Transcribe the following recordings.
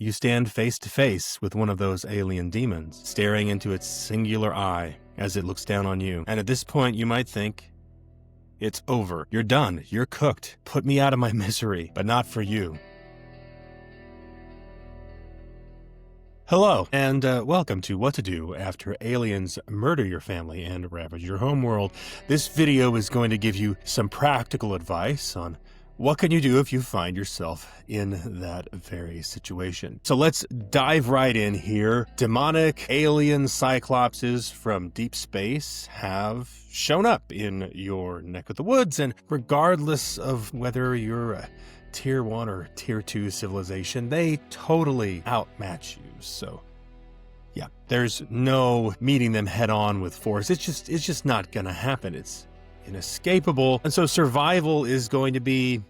you stand face to face with one of those alien demons, staring into its singular eye as it looks down on you. And at this point, you might think, it's over. You're done. You're cooked. Put me out of my misery, but not for you. Hello, and welcome to What to Do After Aliens Murder Your Family and Ravage Your Homeworld. This video is going to give you some practical advice on what can you do if you find yourself in that very situation. So let's dive right in here. Demonic alien cyclopses from deep space have shown up in your neck of the woods, and regardless of whether you're a Tier 1 or Tier 2 civilization, they totally outmatch you. So yeah, there's no meeting them head on with force. It's just not gonna happen. It's inescapable. And so survival is going to be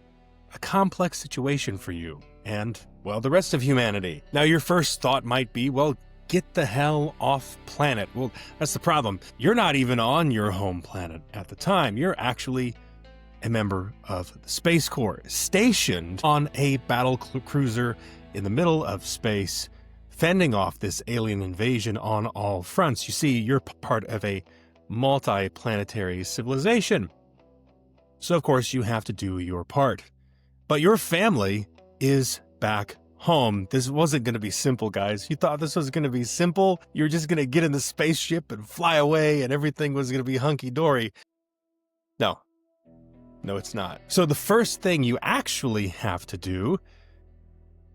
a complex situation for you and, well, the rest of humanity. Now, your first thought might be, well, get the hell off planet. Well, that's the problem. You're not even on your home planet at the time. You're actually a member of the Space Corps, stationed on a battle cruiser in the middle of space, fending off this alien invasion on all fronts. You see, you're part of a multi-planetary civilization. So, of course, you have to do your part. But your family is back home. This wasn't going to be simple, guys. You thought this was going to be simple? You're just going to get in the spaceship and fly away and everything was going to be hunky-dory. No, it's not. So the first thing you actually have to do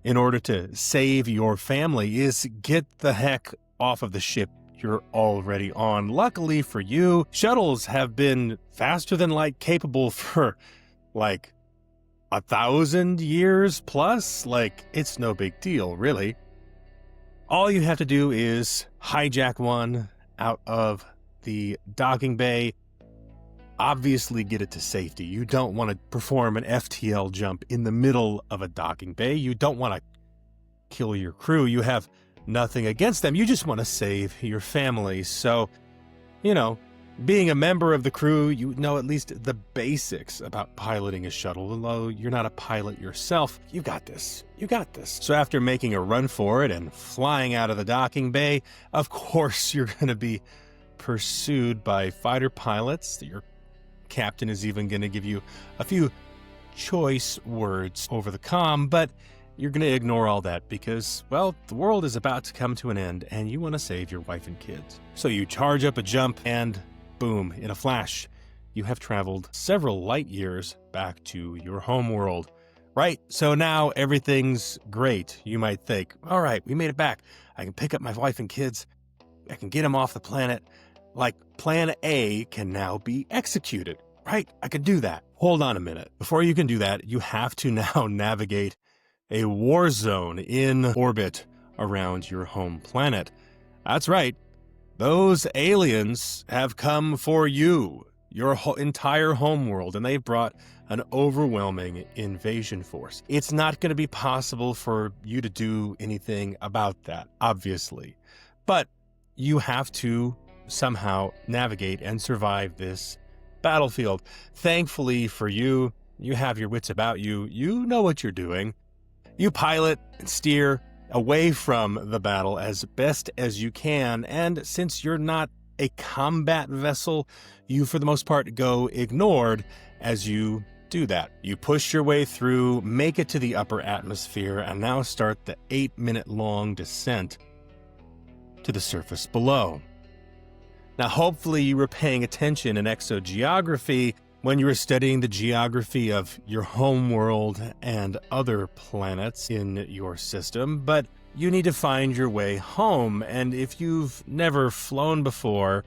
in order to save your family is get the heck off of the ship you're already on. Luckily for you, shuttles have been faster than light capable for like 1,000 years plus. Like, it's no big deal, really. All you have to do is hijack one out of the docking bay. Obviously get it to safety. You don't want to perform an FTL jump in the middle of a docking bay. You don't want to kill your crew. You have nothing against them. You just want to save your family. So, you know, being a member of the crew, you know at least the basics about piloting a shuttle. Although you're not a pilot yourself, you got this. You got this. So after making a run for it and flying out of the docking bay, of course you're going to be pursued by fighter pilots. Your captain is even going to give you a few choice words over the comm, but you're going to ignore all that because, well, the world is about to come to an end and you want to save your wife and kids. So you charge up a jump and boom, in a flash, you have traveled several light years back to your home world. Right? So now everything's great. You might think, all right, we made it back. I can pick up my wife and kids. I can get them off the planet. Like, plan A can now be executed, right? I can do that. Hold on a minute. Before you can do that, you have to now navigate a war zone in orbit around your home planet. That's right. Those aliens have come for you, your entire homeworld, and they've brought an overwhelming invasion force. It's not going to be possible for you to do anything about that, obviously. But you have to somehow navigate and survive this battlefield. Thankfully for you, you have your wits about you. You know what you're doing. You pilot and steer away from the battle as best as you can. And since you're not a combat vessel, you for the most part go ignored as you do that. You push your way through, make it to the upper atmosphere, and now start the 8-minute-long descent to the surface below. Now, hopefully you were paying attention in exogeography when you were studying the geography of your home world and other planets in your system, but you need to find your way home, and if you've never flown before,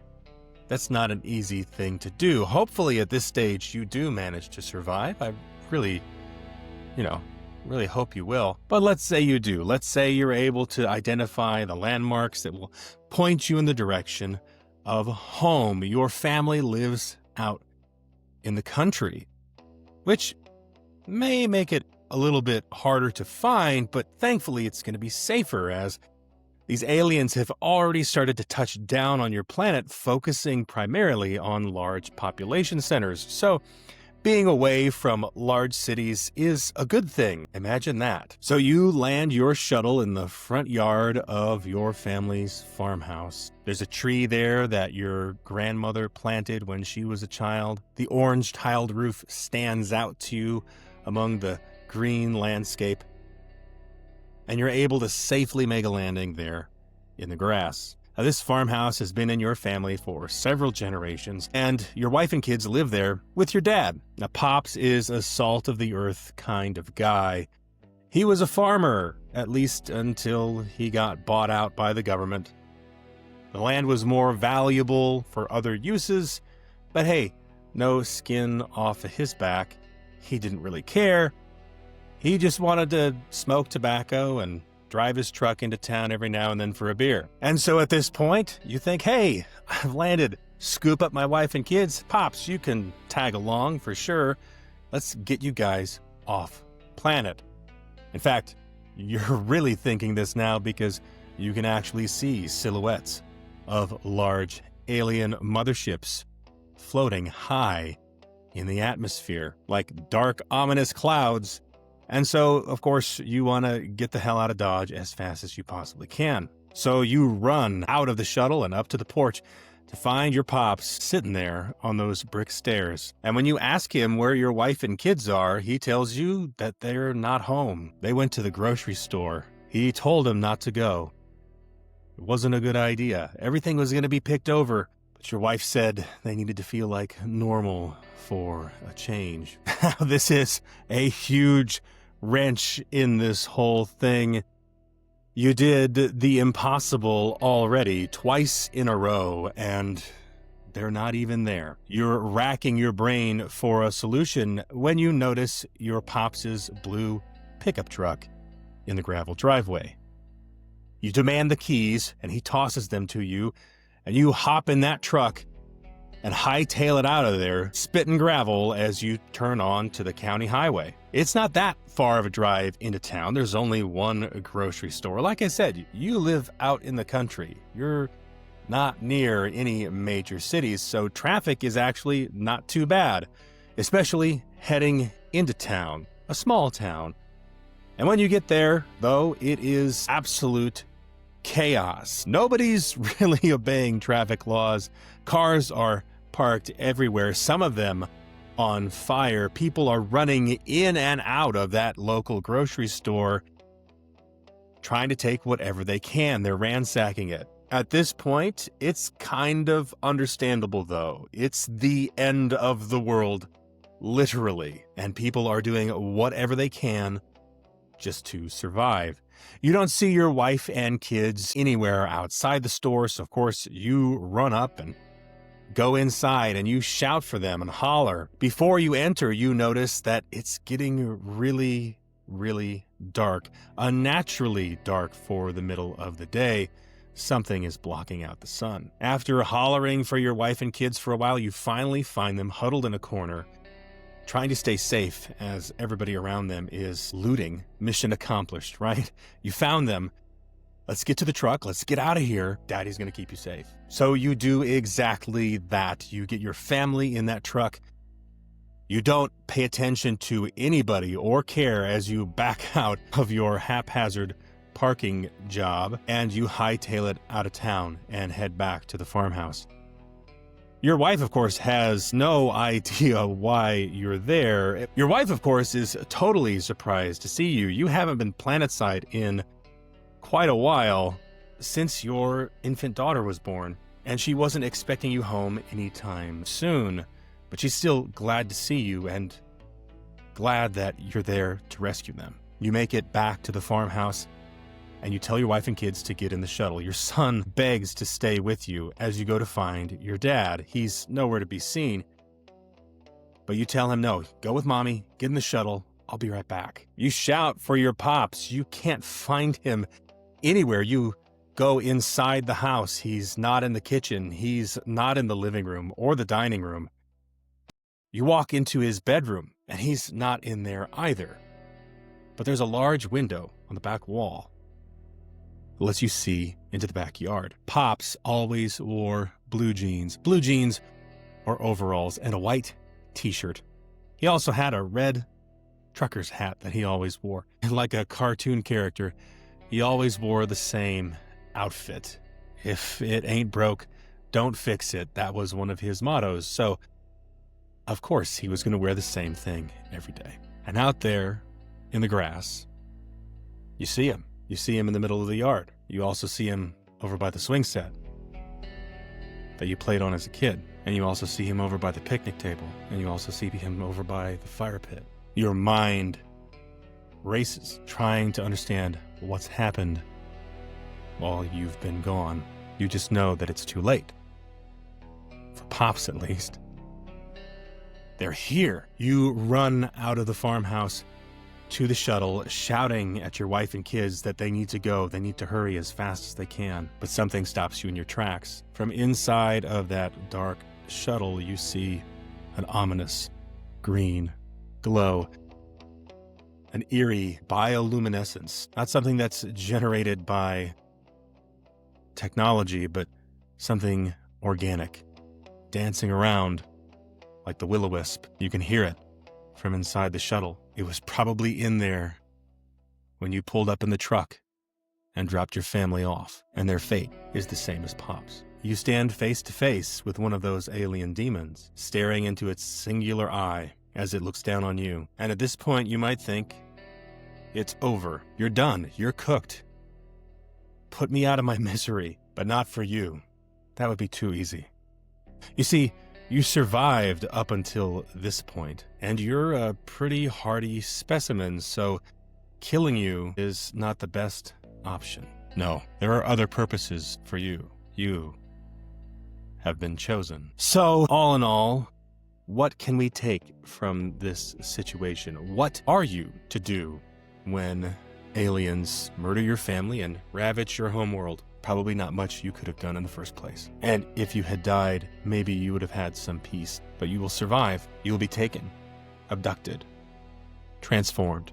that's not an easy thing to do. Hopefully at this stage you do manage to survive. I really hope you will. But let's say you do. Let's say you're able to identify the landmarks that will point you in the direction of home. Your family lives out in the country, which may make it a little bit harder to find, but thankfully it's going to be safer as these aliens have already started to touch down on your planet, focusing primarily on large population centers. So Being away from large cities is a good thing. Imagine that. So you land your shuttle in the front yard of your family's farmhouse. There's a tree there that your grandmother planted when she was a child. The orange tiled roof stands out to you among the green landscape, and you're able to safely make a landing there in the grass. Now, this farmhouse has been in your family for several generations, and your wife and kids live there with your dad. Now, Pops is a salt-of-the-earth kind of guy. He was a farmer, at least until he got bought out by the government. The land was more valuable for other uses, but hey, no skin off of his back. He didn't really care. He just wanted to smoke tobacco and drive his truck into town every now and then for a beer. And so at this point, you think, hey, I've landed. Scoop up my wife and kids. Pops, you can tag along for sure. Let's get you guys off planet. In fact, you're really thinking this now because you can actually see silhouettes of large alien motherships floating high in the atmosphere like dark, ominous clouds. And so, of course, you want to get the hell out of Dodge as fast as you possibly can. So you run out of the shuttle and up to the porch to find your Pops sitting there on those brick stairs. And when you ask him where your wife and kids are, he tells you that they're not home. They went to the grocery store. He told them not to go. It wasn't a good idea. Everything was going to be picked over. But your wife said they needed to feel like normal for a change. This is a huge wrench in this whole thing. You did the impossible already twice in a row, and they're not even there. You're racking your brain for a solution when you notice your Pops' blue pickup truck in the gravel driveway. You demand the keys, and he tosses them to you, and you hop in that truck and hightail it out of there, spitting gravel as you turn on to the county highway. It's not that far of a drive into town. There's only one grocery store. Like I said, you live out in the country. You're not near any major cities, so traffic is actually not too bad, especially heading into town, a small town. And when you get there, though, it is absolute chaos. Nobody's really obeying traffic laws. Cars are parked everywhere, some of them on fire. People are running in and out of that local grocery store, trying to take whatever they can. They're ransacking it. At this point, it's kind of understandable, though. It's the end of the world, literally, and people are doing whatever they can just to survive. You don't see your wife and kids anywhere outside the store, so of course you run up and go inside and you shout for them and holler. Before you enter, you notice that it's getting really, really dark, unnaturally dark for the middle of the day. Something is blocking out the sun. After hollering for your wife and kids for a while, you finally find them huddled in a corner, trying to stay safe as everybody around them is looting. Mission accomplished, right? You found them. Let's get to the truck. Let's get out of here. Daddy's going to keep you safe. So you do exactly that. You get your family in that truck. You don't pay attention to anybody or care as you back out of your haphazard parking job, and you hightail it out of town and head back to the farmhouse. Your wife, of course, has no idea why you're there. Your wife, of course, is totally surprised to see you. You haven't been planetside in quite a while, since your infant daughter was born, and she wasn't expecting you home anytime soon. But she's still glad to see you and glad that you're there to rescue them. You make it back to the farmhouse, and you tell your wife and kids to get in the shuttle. Your son begs to stay with you as you go to find your dad. He's nowhere to be seen. But you tell him, no, go with mommy, get in the shuttle, I'll be right back. You shout for your Pops. You can't find him anywhere. You go inside the house. He's not in the kitchen. He's not in the living room or the dining room. You walk into his bedroom, and he's not in there either. But there's a large window on the back wall that lets you see into the backyard. Pops always wore blue jeans or overalls, and a white t-shirt. He also had a red trucker's hat that he always wore. And like a cartoon character, he always wore the same outfit. If it ain't broke, don't fix it. That was one of his mottos. So, of course, he was going to wear the same thing every day. And out there in the grass, you see him. You see him in the middle of the yard. You also see him over by the swing set that you played on as a kid. And you also see him over by the picnic table. And you also see him over by the fire pit. Your mind races, trying to understand what's happened while you've been gone. You just know that it's too late. For Pops, at least. They're here. You run out of the farmhouse to the shuttle, shouting at your wife and kids that they need to go. They need to hurry as fast as they can. But something stops you in your tracks. From inside of that dark shuttle, you see an ominous green glow. An eerie bioluminescence. Not something that's generated by technology, but something organic. Dancing around like the will-o-wisp. You can hear it from inside the shuttle. It was probably in there when you pulled up in the truck and dropped your family off, and their fate is the same as Pop's. You stand face to face with one of those alien demons, staring into its singular eye as it looks down on you. And at this point, you might think, it's over. You're done. You're cooked. Put me out of my misery, but not for you. That would be too easy. You see, you survived up until this point, and you're a pretty hardy specimen, so killing you is not the best option. No, there are other purposes for you. You have been chosen. So, all in all, what can we take from this situation? What are you to do when aliens murder your family and ravage your homeworld? Probably not much you could have done in the first place. And if you had died, maybe you would have had some peace. But you will survive. You will be taken, abducted, transformed,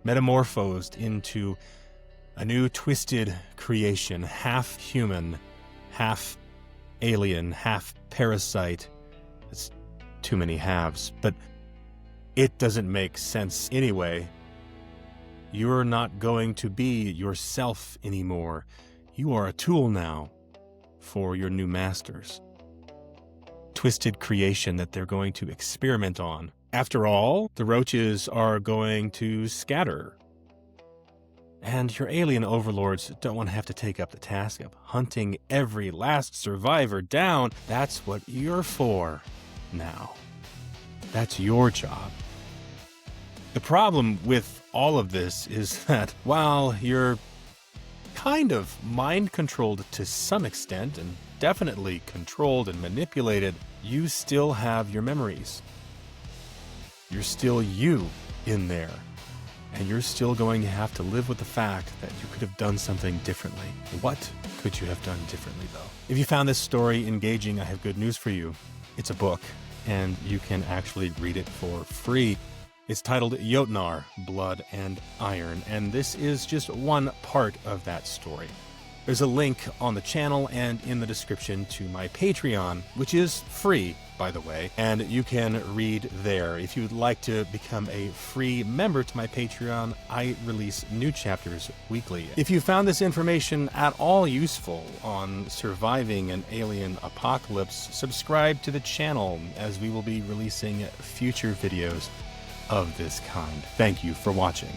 metamorphosed into a new twisted creation, half human, half alien, half parasite. It's too many halves, but it doesn't make sense anyway. You're not going to be yourself anymore. You are a tool now for your new masters. Twisted creation that they're going to experiment on. After all, the roaches are going to scatter. And your alien overlords don't want to have to take up the task of hunting every last survivor down. That's what you're for now. That's your job. The problem with all of this is that while you're kind of mind-controlled to some extent, and definitely controlled and manipulated, you still have your memories. You're still you in there. And you're still going to have to live with the fact that you could have done something differently. What could you have done differently, though? If you found this story engaging, I have good news for you. It's a book, and you can actually read it for free. It's titled Jotnar, Blood and Iron, and this is just one part of that story. There's a link on the channel and in the description to my Patreon, which is free, by the way, and you can read there. If you'd like to become a free member to my Patreon, I release new chapters weekly. If you found this information at all useful on surviving an alien apocalypse, subscribe to the channel as we will be releasing future videos of this kind. Thank you for watching.